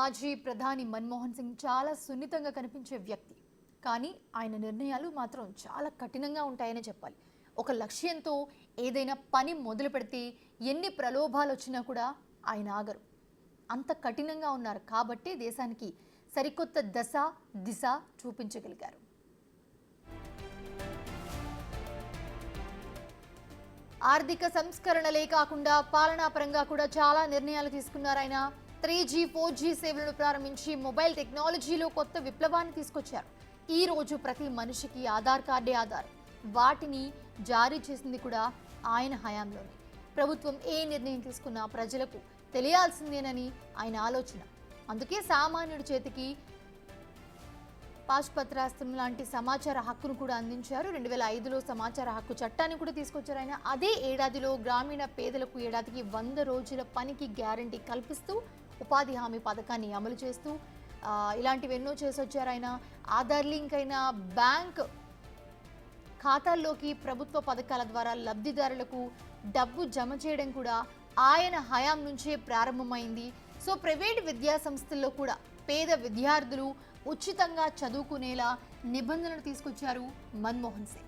మాజీ ప్రధాని మన్మోహన్ సింగ్ చాలా సున్నితంగా కనిపించే వ్యక్తి. కానీ ఆయన నిర్ణయాలు మాత్రం చాలా కఠినంగా ఉంటాయని చెప్పాలి. ఒక లక్ష్యంతో ఏదైనా పని మొదలు పెడితే ఎన్ని ప్రలోభాలు వచ్చినా కూడా ఆయన ఆగరు. అంత కఠినంగా ఉన్నారు కాబట్టి దేశానికి సరికొత్త దశ దిశ చూపించగలిగారు. ఆర్థిక సంస్కరణలే కాకుండా పాలనాపరంగా కూడా చాలా నిర్ణయాలు తీసుకున్నారు ఆయన. 3G 4G సేవలను ప్రారంభించి మొబైల్ టెక్నాలజీలో కొత్త విప్లవాన్ని తీసుకొచ్చారు. ఈ రోజు ప్రతి మనిషికి ఆధార్ కార్డే ఆధార్. వాటిని జారీ చేసింది కూడా ఆయన హయాంలోనే. ప్రభుత్వం ఏ నిర్ణయం తీసుకున్నా ప్రజలకు తెలియాల్సిందేనని ఆయన ఆలోచన. అందుకే సామాన్యుడి చేతికి పాష్పత్రాస్త్రం లాంటి సమాచార హక్కును కూడా అందించారు. 2005లో సమాచార హక్కు చట్టాన్ని కూడా తీసుకొచ్చారు ఆయన. అదే ఏడాదిలో గ్రామీణ పేదలకు ఏడాదికి 100 రోజుల పనికి గ్యారంటీ కల్పిస్తూ ఉపాధి హామీ పథకాన్ని అమలు చేస్తూ ఇలాంటివి ఎన్నో చేసొచ్చారు ఆయన. ఆధార్ లింక్ అయిన బ్యాంక్ ఖాతాల్లోకి ప్రభుత్వ పథకాల ద్వారా లబ్ధిదారులకు డబ్బు జమ చేయడం కూడా ఆయన హయాం నుంచే ప్రారంభమైంది. సో ప్రైవేట్ విద్యా సంస్థల్లో కూడా పేద విద్యార్థులు ఉచితంగా చదువుకునేలా నిబంధనలు తీసుకొచ్చారు మన్మోహన్ సింగ్.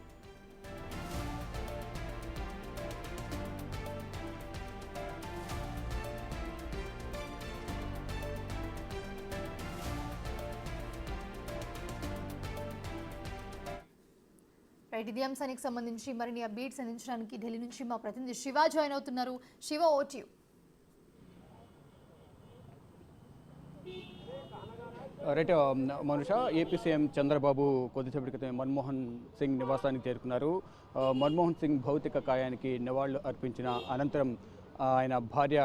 రైట్, ఇదే అంశానికి సంబంధించి మరిన్ని అప్డేట్స్ అందించడానికి ఢిల్లీ నుంచి మా ప్రతినిధి శివ జాయిన్ అవుతున్నారు. శివ, ఓటియు. రైట్ మనుష, ఏపీ సీఎం చంద్రబాబు కొద్దిసేపటి క్రితం మన్మోహన్ సింగ్ నివాసానికి చేరుకున్నారు. మన్మోహన్ సింగ్ భౌతిక కాయానికి నివాళులు అర్పించిన అనంతరం ఆయన భార్య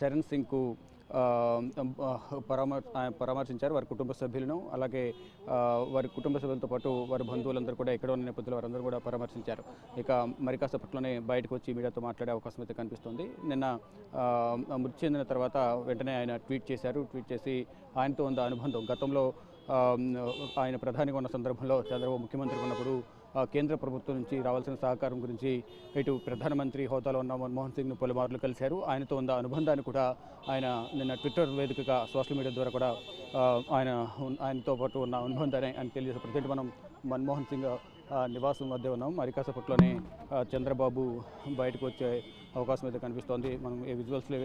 చరణ్ సింగ్కు పరామర్శించారు వారి కుటుంబ సభ్యులను. అలాగే వారి కుటుంబ సభ్యులతో పాటు వారి బంధువులందరూ కూడా ఇక్కడ ఉన్న నేపథ్యంలో వారందరూ కూడా పరామర్శించారు. ఇక మరి కాసేపట్లోనే బయటకు వచ్చి మీడియాతో మాట్లాడే అవకాశం అయితే కనిపిస్తుంది. నిన్న మృతి చెందిన తర్వాత వెంటనే ఆయన ట్వీట్ చేశారు. ట్వీట్ చేసి ఆయనతో ఉన్న అనుబంధం, గతంలో ఆయన ప్రధానిగా ఉన్న సందర్భంలో చంద్రబాబు ముఖ్యమంత్రిగా ఉన్నప్పుడు కేంద్ర ప్రభుత్వం నుంచి రావాల్సిన సహకారం గురించి ఇటు ప్రధానమంత్రి హోదాలో ఉన్న మన్మోహన్ సింగ్ను పలుమార్లు కలిశారు. ఆయనతో ఉన్న అనుబంధాన్ని కూడా ఆయన నిన్న ట్విట్టర్ వేదికగా సోషల్ మీడియా ద్వారా కూడా ఆయనతో పాటు ఉన్న అనుబంధాన్ని ఆయన తెలియజేశారు. ప్రజెంట్ మనం మన్మోహన్ సింగ్ నివాసం వద్దే ఉన్నాం. మరి కాసేపట్లోనే చంద్రబాబు బయటకు వచ్చే అవకాశం అయితే కనిపిస్తోంది. మనం ఈ విజువల్స్లో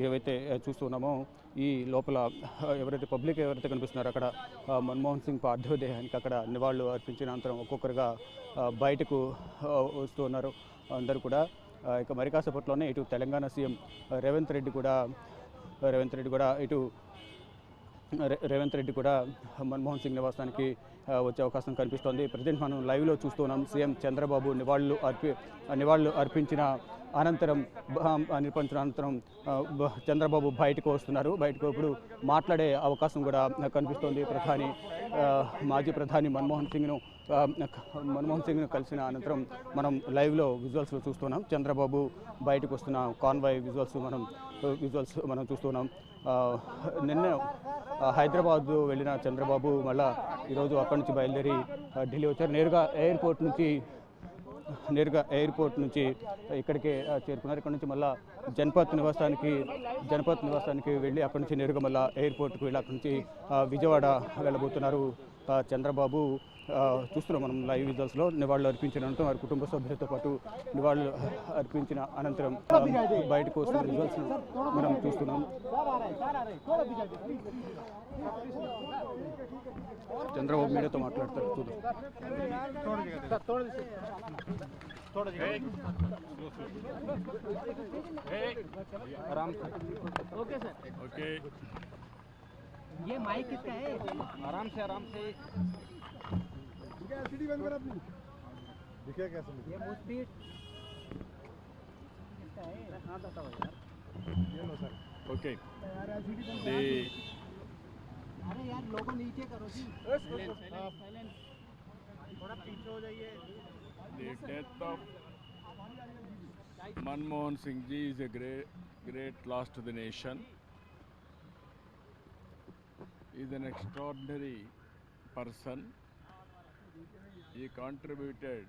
ఏవైతే చూస్తున్నామో ఈ లోపల ఎవరైతే పబ్లిక్ ఎవరైతే కనిపిస్తున్నారో అక్కడ మన్మోహన్ సింగ్ పార్థివ దేహానికి అక్కడ నివాళులు అర్పించిన అనంతరం ఒక్కొక్కరుగా బయటకు వస్తూ ఉన్నారు అందరూ కూడా. ఇక మరి కాసేపట్లోనే ఇటు తెలంగాణ సీఎం రేవంత్ రెడ్డి కూడా మన్మోహన్ సింగ్ నివాసానికి వచ్చే అవకాశం కనిపిస్తోంది. ప్రజెంట్ మనం లైవ్లో చూస్తున్నాం. సీఎం చంద్రబాబు నివాళులు అర్పించిన అనంతరం చంద్రబాబు బయటకు వస్తున్నారు. బయటకు ఇప్పుడు మాట్లాడే అవకాశం కూడా కనిపిస్తోంది. మాజీ ప్రధాని మన్మోహన్ సింగ్ను కలిసిన అనంతరం మనం లైవ్లో విజువల్స్లో చూస్తున్నాం. చంద్రబాబు బయటకు వస్తున్న కాన్వాయ్ విజువల్స్ మనం చూస్తున్నాం. నిన్న హైదరాబాద్ వెళ్ళిన చంద్రబాబు మళ్ళా ఈరోజు అక్కడి నుంచి బయలుదేరి ఢిల్లీ వచ్చారు. నేరుగా ఎయిర్పోర్ట్ నుంచి ఇక్కడికే చేరుకున్నారు. ఇక్కడ నుంచి మళ్ళీ జనపత్ నివాసానికి వెళ్ళి అక్కడి నుంచి నేరుగా మళ్ళీ ఎయిర్పోర్ట్కి వెళ్ళి అక్కడి నుంచి విజయవాడ వెళ్ళబోతున్నారు చంద్రబాబు. చూస్తున్నాం మనం లైవ్ విజువల్స్లో. నివాళులు అర్పించిన అనంతరం వారి కుటుంబ సభ్యులతో పాటు నివాళులు అర్పించిన అనంతరం బయటకు వస్తున్న విజువల్స్ మనం చూస్తున్నాం. చంద్రబాబు మీడియాతో మాట్లాడతారు, చూద్దాం. Okay sir, okay. ये माइक किसका है? आराम से सीढ़ी बंद कर अपनी. दिखे कैसे? ये मुस्पीट किसका है? हां बताओ यार. ये लो सर. ओके. अरे यार लोगों नीचे करो जी. साइलेंस. थोड़ा पीछे हो जाइए. The death of Manmohan Singh ji is a great loss to the nation. He is an extraordinary person. He contributed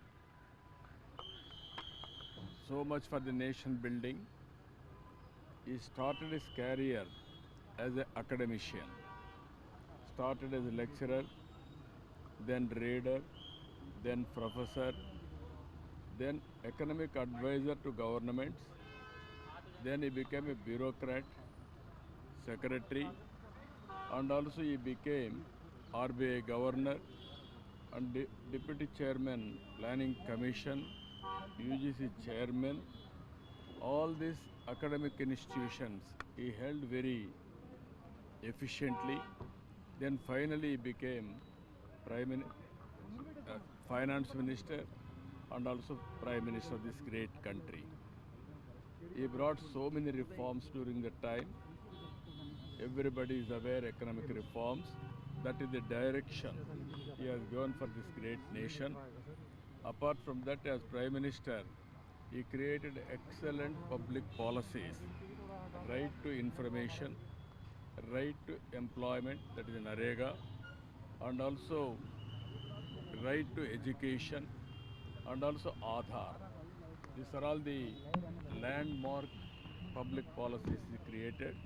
so much for the nation building. He started his career as an academician. Started as a lecturer, then reader, then professor, then economic advisor to governments. Then he became a bureaucrat, secretary, and also he became RBI governor and deputy chairman, planning commission, UGC chairman. All these academic institutions he held very efficiently. Then finally he became finance minister and also prime minister of this great country. He brought so many reforms during the time. Everybody is aware economic reforms. That is the direction he has given for this great nation. Apart from that, as prime minister, he created excellent public policies. Right to information, right to employment, that is NREGA, and also right to education, and also Aadhaar. These are all the landmark public policies he created,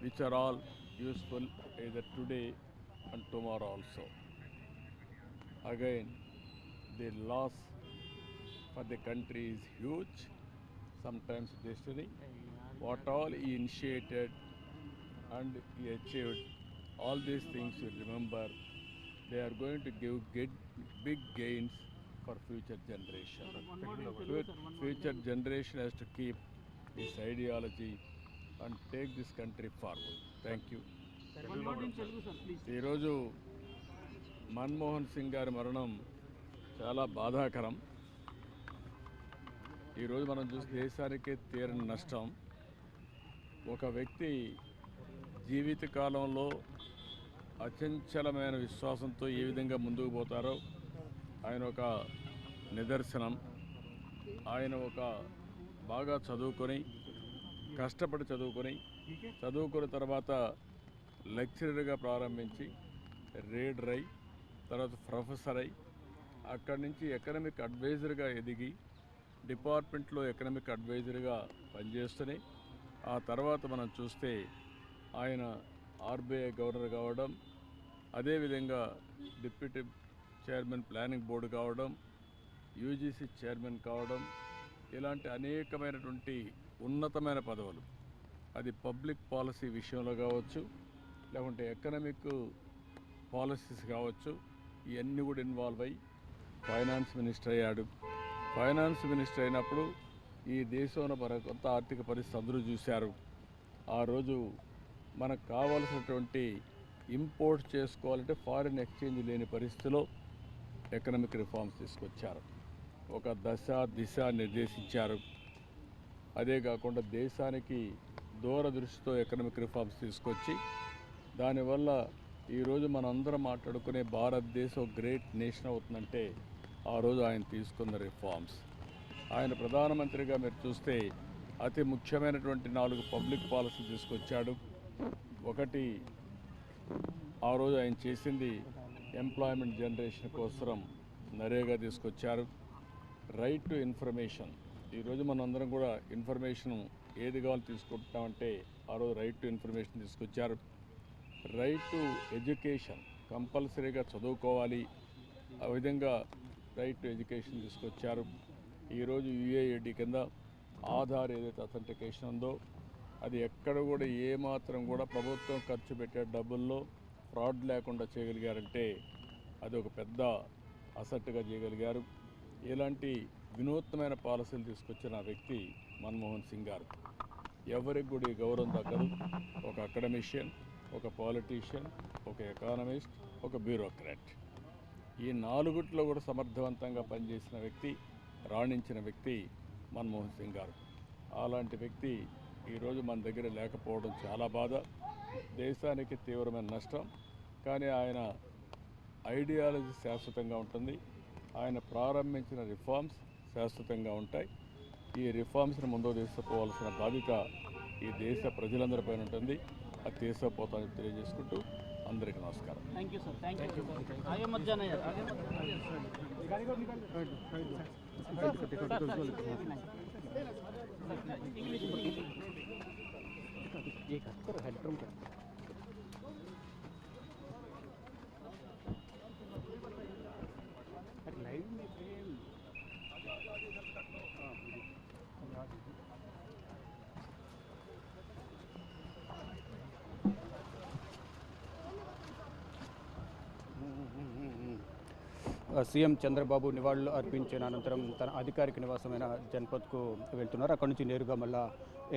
which are all useful either today and tomorrow also. Again, the loss for the country is huge, sometimes destiny. What all he initiated and he achieved, all these things you remember, they are going to get big gains for future generation. Future generation has to keep this ideology and take this country forward. Thank you. ఈరోజు మన్మోహన్ సింగ్ గారి మరణం చాలా బాధాకరం. ఈరోజు మనం చూసి దేశానికే తీరని నష్టం. ఒక వ్యక్తి జీవితకాలంలో అచంచలమైన విశ్వాసంతో ఏ విధంగా ముందుకు పోతారో ఆయన ఒక నిదర్శనం. ఆయన ఒక బాగా చదువుకొని కష్టపడి చదువుకున్న తర్వాత లెక్చరర్గా ప్రారంభించి రీడర్ అయి తర్వాత ప్రొఫెసర్ అయి అక్కడి నుంచి ఎకనామిక్ అడ్వైజర్గా ఎదిగి డిపార్ట్మెంట్లో ఎకనామిక్ అడ్వైజర్గా పనిచేస్తూనే ఆ తర్వాత మనం చూస్తే ఆయన ఆర్బీఐ గవర్నర్ కావడం, అదేవిధంగా డిప్యూటీ చైర్మన్ ప్లానింగ్ బోర్డు కావడం, యూజీసీ చైర్మన్ కావడం, ఇలాంటి అనేకమైనటువంటి ఉన్నతమైన పదవులు, అది పబ్లిక్ పాలసీ విషయంలో కావచ్చు, లేకుంటే ఎకనామిక్ పాలసీస్ కావచ్చు, ఇవన్నీ కూడా ఇన్వాల్వ్ అయ్యి ఫైనాన్స్ మినిస్టర్ అయ్యాడు. ఫైనాన్స్ మినిస్టర్ అయినప్పుడు ఈ దేశంలో కొంత ఆర్థిక పరిస్థితి అందరూ చూశారు. ఆ రోజు మనకు కావాల్సినటువంటి ఇంపోర్ట్ చేసుకోవాలంటే ఫారిన్ ఎక్స్చేంజ్ లేని పరిస్థితిలో ఎకనామిక్ రిఫార్మ్స్ తీసుకొచ్చారు. ఒక దిశ నిర్దేశించారు. అదే కాకుండా దేశానికి దూరదృష్టితో ఎకనామిక్ రిఫార్మ్స్ తీసుకొచ్చి దానివల్ల ఈరోజు మనందరం మాట్లాడుకునే భారతదేశం గ్రేట్ నేషన్ అవుతుందంటే ఆ రోజు ఆయన తీసుకున్న రిఫార్మ్స్. ఆయన ప్రధానమంత్రిగా మీరు చూస్తే అతి ముఖ్యమైనటువంటి 4 పబ్లిక్ పాలసీ తీసుకొచ్చాడు. ఒకటి, ఆ రోజు ఆయన చేసింది ఎంప్లాయ్మెంట్ జనరేషన్ కోసం నరేగా తీసుకొచ్చారు. రైట్ టు ఇన్ఫర్మేషన్, ఈరోజు మనందరం కూడా ఇన్ఫర్మేషన్ ఏది కావాలో తీసుకుంటామంటే ఆ రోజు రైట్ టు ఇన్ఫర్మేషన్ తీసుకొచ్చారు. రైట్ టు ఎడ్యుకేషన్, కంపల్సరీగా చదువుకోవాలి, ఆ విధంగా రైట్ టు ఎడ్యుకేషన్ తీసుకొచ్చారు. ఈరోజు యుఏఐడి కింద ఆధార్ ఏదైతే అథెంటికేషన్ ఉందో అది ఎక్కడ కూడా ఏమాత్రం కూడా ప్రభుత్వం ఖర్చు పెట్టే డబ్బుల్లో ఫ్రాడ్ లేకుండా చేయగలిగారంటే అది ఒక పెద్ద అసెట్గా చేయగలిగారు. ఇలాంటి వినూత్నమైన పాలసీలు తీసుకొచ్చిన వ్యక్తి మన్మోహన్ సింగ్ గారు. ఎవరికి కూడా ఈ గౌరవం దక్కదు. ఒక అకాడమిషియన్, ఒక పాలిటీషియన్, ఒక ఎకానమిస్ట్, ఒక బ్యూరోక్రాట్, ఈ 4 కూడా సమర్థవంతంగా పనిచేసిన వ్యక్తి, రాణించిన వ్యక్తి మన్మోహన్ సింగ్ గారు. అలాంటి వ్యక్తి ఈరోజు మన దగ్గర లేకపోవడం చాలా బాధ, దేశానికి తీవ్రమైన నష్టం. కానీ ఆయన ఐడియాలజీ శాశ్వతంగా ఉంటుంది. ఆయన ప్రారంభించిన రిఫార్మ్స్ శాశ్వతంగా ఉంటాయి. ఈ రిఫార్మ్స్ని ముందుకు తీసుకుపోవాల్సిన బాధ్యత ఈ దేశ ప్రజలందరిపైన ఉంటుంది. అది తీసుకుపోతామని తెలియజేసుకుంటూ అందరికీ నమస్కారం. Thank you sir. Thank you. आगे मत जाना यार. आगे मत. इंग्लिश. ये करो हेडरूम कर. సీఎం చంద్రబాబు నివాళులు అర్పించిన అనంతరం తన అధికారిక నివాసమైన జన్పథ్కు వెళ్తున్నారు. అక్కడ నుంచి నేరుగా మళ్ళా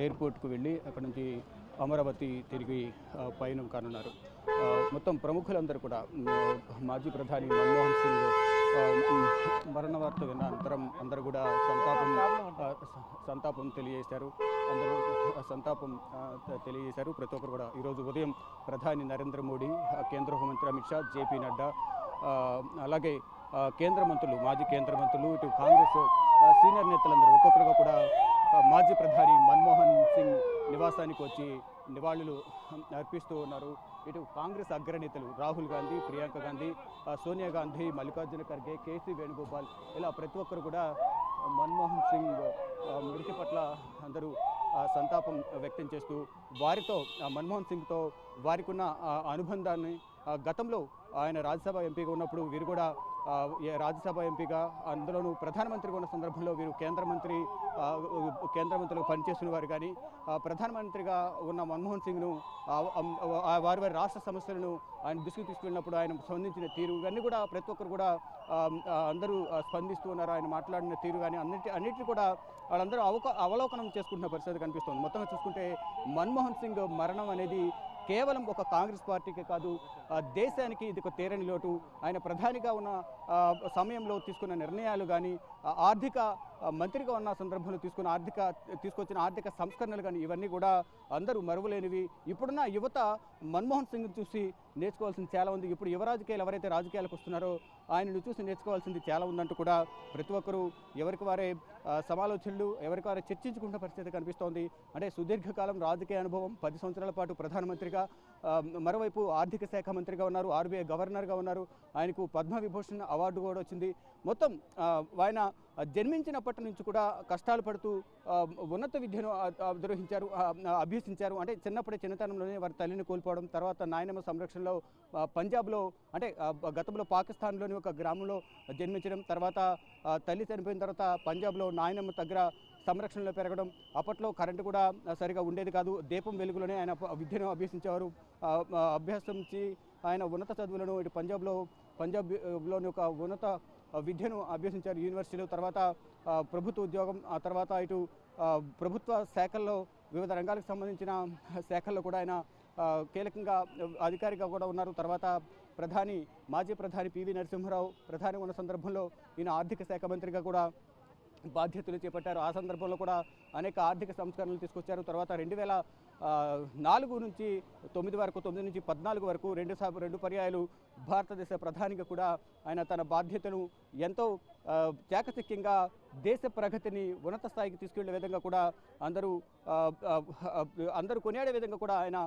ఎయిర్పోర్ట్కు వెళ్ళి అక్కడ నుంచి అమరావతి తిరిగి పయనం కానున్నారు. మొత్తం ప్రముఖులందరూ కూడా మాజీ ప్రధాని మన్మోహన్ సింగ్ మరణ వార్త విన్న అనంతరం అందరూ కూడా సంతాపం తెలియజేశారు. ప్రతి ఒక్కరు కూడా ఈరోజు ఉదయం ప్రధాని నరేంద్ర మోడీ, కేంద్ర హోంమంత్రి అమిత్ షా, జేపీ నడ్డా, అలాగే కేంద్ర మంత్రులు, మాజీ కేంద్ర మంత్రులు, ఇటు కాంగ్రెస్ సీనియర్ నేతలందరూ ఒక్కొక్కరుగా కూడా మాజీ ప్రధాని మన్మోహన్ సింగ్ నివాసానికి వచ్చి నివాళులు అర్పిస్తూ ఉన్నారు. ఇటు కాంగ్రెస్ అగ్రనేతలు రాహుల్ గాంధీ, ప్రియాంక గాంధీ, సోనియా గాంధీ, మల్లికార్జున ఖర్గే, కేసీ వేణుగోపాల్, ఇలా ప్రతి ఒక్కరు కూడా మన్మోహన్ సింగ్ మృతి పట్ల అందరూ సంతాపం వ్యక్తం చేస్తూ వారితో మన్మోహన్ సింగ్తో వారికి ఉన్న అనుబంధాన్ని, గతంలో ఆయన రాజ్యసభ ఎంపీగా ఉన్నప్పుడు వీరు కూడా రాజ్యసభ ఎంపీగా, అందులోనూ ప్రధానమంత్రిగా ఉన్న సందర్భంలో వీరు కేంద్ర మంత్రులుగా పనిచేస్తున్న వారు. కానీ ప్రధానమంత్రిగా ఉన్న మన్మోహన్ సింగ్ను వారి రాష్ట్ర సమస్యలను ఆయన దృష్టికి తీసుకెళ్ళినప్పుడు ఆయన స్పందించిన తీరు ఇవన్నీ కూడా ప్రతి ఒక్కరు కూడా అందరూ స్పందిస్తూ ఉన్నారు. ఆయన మాట్లాడిన తీరు కానీ అన్నిటిని కూడా వాళ్ళందరూ అవలోకనం చేసుకుంటున్న పరిస్థితి కనిపిస్తుంది. మొత్తంగా చూసుకుంటే మన్మోహన్ సింగ్ మరణం అనేది కేవలం ఒక కాంగ్రెస్ పార్టీకే కాదు, దేశానికి ఇది ఒక తీరని లోటు. ఆయన ప్రధానిగా ఉన్న సమయంలో తీసుకున్న నిర్ణయాలు కానీ, ఆర్థిక మంత్రిగా ఉన్న సందర్భంలో తీసుకొచ్చిన ఆర్థిక సంస్కరణలు కానీ ఇవన్నీ కూడా అందరూ మరువలేనివి. ఇప్పుడున్న యువత మన్మోహన్ సింగ్ చూసి నేర్చుకోవాల్సింది చాలా ఉంది. ఇప్పుడు యువ రాజకీయాలు ఎవరైతే రాజకీయాలకు వస్తున్నారో ఆయనను చూసి నేర్చుకోవాల్సింది చాలా ఉందంటూ కూడా ప్రతి ఒక్కరూ ఎవరికి వారే సమాలోచనలు, ఎవరికి వారే చర్చించుకున్న పరిస్థితి కనిపిస్తోంది. అంటే సుదీర్ఘకాలం రాజకీయ అనుభవం, 10 సంవత్సరాల పాటు ప్రధానమంత్రిగా, మరోవైపు ఆర్థిక శాఖ మంత్రిగా ఉన్నారు, RBI గవర్నర్గా ఉన్నారు. ఆయనకు పద్మవిభూషణ్ అవార్డు కూడా వచ్చింది. మొత్తం ఆయన జన్మించినప్పటి నుంచి కూడా కష్టాలు పడుతూ ఉన్నత విద్యను అభ్యసించారు. అంటే చిన్నతనంలోనే వారి తల్లిని కోల్పోవడం, తర్వాత నాయనమ్మ సంరక్షణలో పంజాబ్లో, అంటే గతంలో పాకిస్తాన్లోని ఒక గ్రామంలో జన్మించడం, తర్వాత తల్లి చనిపోయిన తర్వాత పంజాబ్లో నాయనమ్మ దగ్గర సంరక్షణలో పెరగడం. అప్పట్లో కరెంటు కూడా సరిగా ఉండేది కాదు. దీపం వెలుగులోనే ఆయన విద్యను అభ్యసించేవారు. అభ్యసించి ఆయన ఉన్నత చదువులను ఇటు పంజాబ్లోని ఒక ఉన్నత విద్యను అభ్యసించారు యూనివర్సిటీలో. తర్వాత ప్రభుత్వ ఉద్యోగం, ఆ తర్వాత ఇటు ప్రభుత్వ శాఖల్లో వివిధ రంగాలకు సంబంధించిన శాఖల్లో కూడా ఆయన కీలకంగా అధికారిగా కూడా ఉన్నారు. తర్వాత మాజీ ప్రధాని పివి నరసింహారావు ప్రధాని ఉన్న సందర్భంలో ఈయన ఆర్థిక శాఖ మంత్రిగా కూడా బాధ్యతలు చేపట్టారు. ఆ సందర్భంలో కూడా అనేక ఆర్థిక సంస్కరణలు తీసుకొచ్చారు. తర్వాత 2004 నుంచి 9 వరకు, 9 నుంచి 14 వరకు రెండు పర్యాయాలు భారతదేశ ప్రధానిగా కూడా ఆయన తన బాధ్యతను ఎంతో చాకచక్యంగా దేశ ప్రగతిని ఉన్నత స్థాయికి తీసుకెళ్లే విధంగా కూడా అందరూ కొనియాడే విధంగా కూడా ఆయన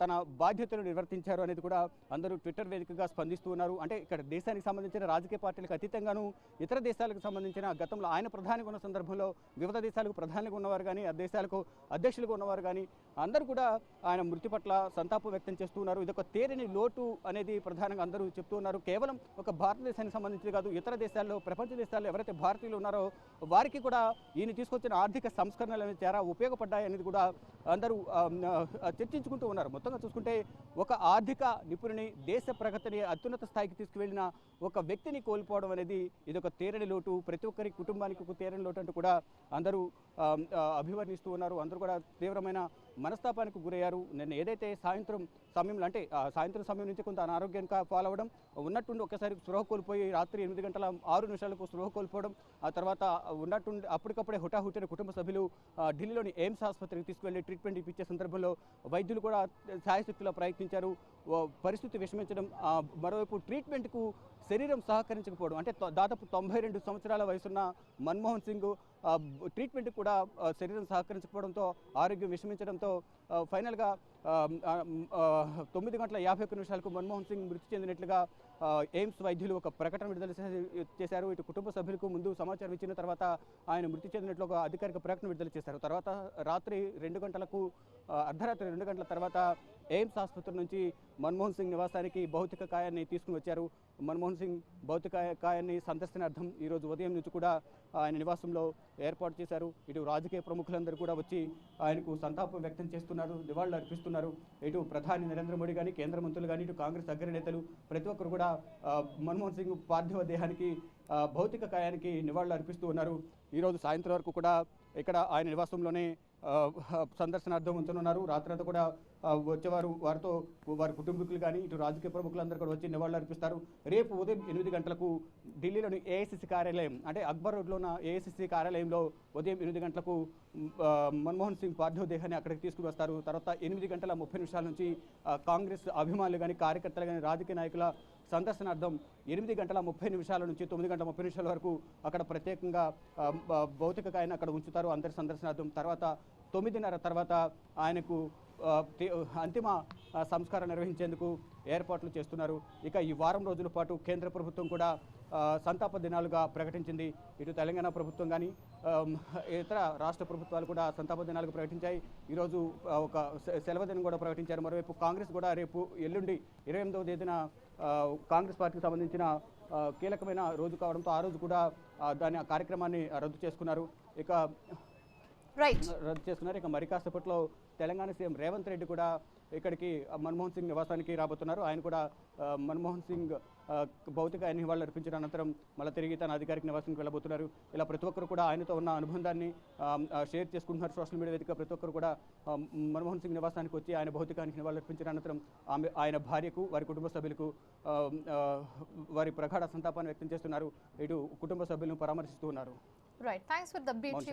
తన బాధ్యతలు నిర్వర్తించారు అనేది కూడా అందరూ ట్విట్టర్ వేదికగా స్పందిస్తూ ఉన్నారు. అంటే ఇక్కడ దేశానికి సంబంధించిన రాజకీయ పార్టీలకు అతీతంగాను ఇతర దేశాలకు సంబంధించిన గతంలో ఆయన ప్రధానిగా ఉన్న సందర్భంలో వివిధ దేశాలకు ప్రధానిగా ఉన్నవారు కానీ, ఆ దేశాలకు అధ్యక్షులుగా ఉన్నవారు కానీ అందరూ కూడా ఆయన మృతి పట్ల సంతాపం వ్యక్తం చేస్తూ ఉన్నారు. ఇదొక తేరని లోటు అనేది ప్రధానంగా అందరూ చెప్తూ ఉన్నారు. కేవలం ఒక భారతదేశానికి సంబంధించి కాదు, ఇతర దేశాల్లో, ప్రపంచ దేశాల్లో ఎవరైతే భారతీయులు ఉన్నారో వారికి కూడా ఈయన తీసుకొచ్చిన ఆర్థిక సంస్కరణలు అనేది చాలా ఉపయోగపడ్డాయి అనేది కూడా అందరూ చర్చించుకుంటూ ఉన్నారు. మొత్తంగా చూసుకుంటే ఒక ఆర్థిక నిపుణుని, దేశ ప్రగతిని అత్యున్నత స్థాయికి తీసుకువెళ్ళిన ఒక వ్యక్తిని కోల్పోవడం అనేది ఇది ఒక తీరని లోటు, ప్రతి ఒక్కరి కుటుంబానికి ఒక తీరని లోటు అంటూ కూడా అందరూ అభివర్ణిస్తూ ఉన్నారు. అందరూ కూడా తీవ్రమైన మనస్తాపానికి గురయ్యారు. నిన్న ఏదైతే సాయంత్రం సమయంలో, అంటే సాయంత్రం సమయం నుంచి కొంత అనారోగ్యంగా పాలవడం, ఉన్నట్టుండి ఒక్కసారి స్పృహ కోల్పోయి రాత్రి 8:06 స్పృహ కోల్పోవడం, ఆ తర్వాత ఉన్నట్టుండి అప్పటికప్పుడే హుటాహుటిన కుటుంబ సభ్యులు ఢిల్లీలోని ఎయిమ్స్ ఆసుపత్రికి తీసుకువెళ్ళి ట్రీట్మెంట్ ఇప్పించే సందర్భంలో వైద్యులు కూడా శాయశక్తిలో ప్రయత్నించారు. పరిస్థితి విషమించడం, మరోవైపు ట్రీట్మెంట్కు శరీరం సహకరించకపోవడం, అంటే దాదాపు 92 సంవత్సరాల వయసున్న మన్మోహన్ సింగ్ ట్రీట్మెంట్ కూడా శరీరం సహకరించకపోవడంతో, ఆరోగ్యం విషమించడంతో ఫైనల్గా 9:51 మన్మోహన్ సింగ్ మృతి చెందినట్లుగా ఎయిమ్స్ వైద్యులు ఒక ప్రకటన విడుదల చేశారు. ఇటు కుటుంబ సభ్యులకు ముందు సమాచారం ఇచ్చిన తర్వాత ఆయన మృతి చెందినట్లు ఒక అధికారిక ప్రకటన విడుదల చేశారు. తర్వాత రాత్రి 2 గంటలకు, అర్ధరాత్రి 2 గంటల తర్వాత ఎయిమ్స్ ఆసుపత్రి నుంచి మన్మోహన్ సింగ్ నివాసానికి భౌతిక కాయాన్ని తీసుకుని వచ్చారు. మన్మోహన్ సింగ్ భౌతిక కాయాన్ని సందర్శనార్థం ఈరోజు ఉదయం నుంచి కూడా ఆయన నివాసంలో ఏర్పాటు చేశారు. ఇటు రాజకీయ ప్రముఖులందరూ కూడా వచ్చి ఆయనకు సంతాపం వ్యక్తం చేస్తున్నారు, నివాళులు అర్పిస్తున్నారు. ఇటు ప్రధాని నరేంద్ర మోడీ కానీ, కేంద్ర మంత్రులు కానీ, ఇటు కాంగ్రెస్ అగ్రనేతలు ప్రతి ఒక్కరు కూడా మన్మోహన్ సింగ్ పార్థివ దేహానికి భౌతిక కాయానికి నివాళులు అర్పిస్తూ ఉన్నారు. ఈరోజు సాయంత్రం వరకు కూడా ఇక్కడ ఆయన నివాసంలోనే సందర్శనార్థం ఉంచనున్నారు. రాత్రంతా కూడా వచ్చేవారు వారితో వారి కుటుంబీకులు కానీ, ఇటు రాజకీయ ప్రముఖులందరూ కూడా వచ్చి నివాళులు అర్పిస్తారు. రేపు ఉదయం 8 గంటలకు ఢిల్లీలోని ఏఐసిసి కార్యాలయం, అంటే అక్బర్ రోడ్లో ఉన్న ఏఐసిసి కార్యాలయంలో ఉదయం 8 గంటలకు మన్మోహన్ సింగ్ పార్థివ దేహాన్ని అక్కడికి తీసుకుని వస్తారు. తర్వాత 8:30 నుంచి కాంగ్రెస్ అభిమానులు కానీ, కార్యకర్తలు కానీ, రాజకీయ నాయకుల సందర్శనార్థం 8:30 నుంచి 9:30 వరకు అక్కడ ప్రత్యేకంగా భౌతిక కాయాన్ని అక్కడ ఉంచుతారు అందరి సందర్శనార్థం. తర్వాత 9:30 తర్వాత ఆయనకు అంతిమ సంస్కారం నిర్వహించేందుకు ఏర్పాట్లు చేస్తున్నారు. ఇక ఈ వారం రోజుల పాటు కేంద్ర ప్రభుత్వం కూడా సంతాప దినాలుగా ప్రకటించింది. ఇటు తెలంగాణ ప్రభుత్వం కానీ, ఇతర రాష్ట్ర ప్రభుత్వాలు కూడా సంతాప దినాలుగా ప్రకటించాయి. ఈరోజు ఒక సెలవు దినం కూడా ప్రకటించారు. మరోవైపు కాంగ్రెస్ కూడా రేపు ఎల్లుండి 28వ తేదీన కాంగ్రెస్ పార్టీకి సంబంధించిన కీలకమైన రోజు కావడంతో ఆ రోజు కూడా దాని కార్యక్రమాన్ని రద్దు చేసుకున్నారు. ఇక మరి కాసేపట్లో తెలంగాణ సీఎం రేవంత్ రెడ్డి కూడా ఇక్కడికి మన్మోహన్ సింగ్ నివాసానికి రాబోతున్నారు. ఆయన కూడా మన్మోహన్ సింగ్ భౌతిక నివాళులు అర్పించిన అనంతరం మళ్ళీ తిరిగి తన అధికారిక నివాసానికి వెళ్ళబోతున్నారు. ఇలా ప్రతి ఒక్కరు కూడా ఆయనతో ఉన్న అనుబంధాన్ని షేర్ చేసుకుంటున్నారు. సోషల్ మీడియా వేదిక ప్రతి ఒక్కరు కూడా మన్మోహన్ సింగ్ నివాసానికి వచ్చి ఆయన భౌతికానికి నివాళులు అర్పించిన అనంతరం ఆయన భార్యకు, వారి కుటుంబ సభ్యులకు వారి ప్రగాఢ సంతాపాన్ని వ్యక్తం చేస్తున్నారు. ఇటు కుటుంబ సభ్యులను పరామర్శిస్తూ ఉన్నారు. Right, thanks for the update.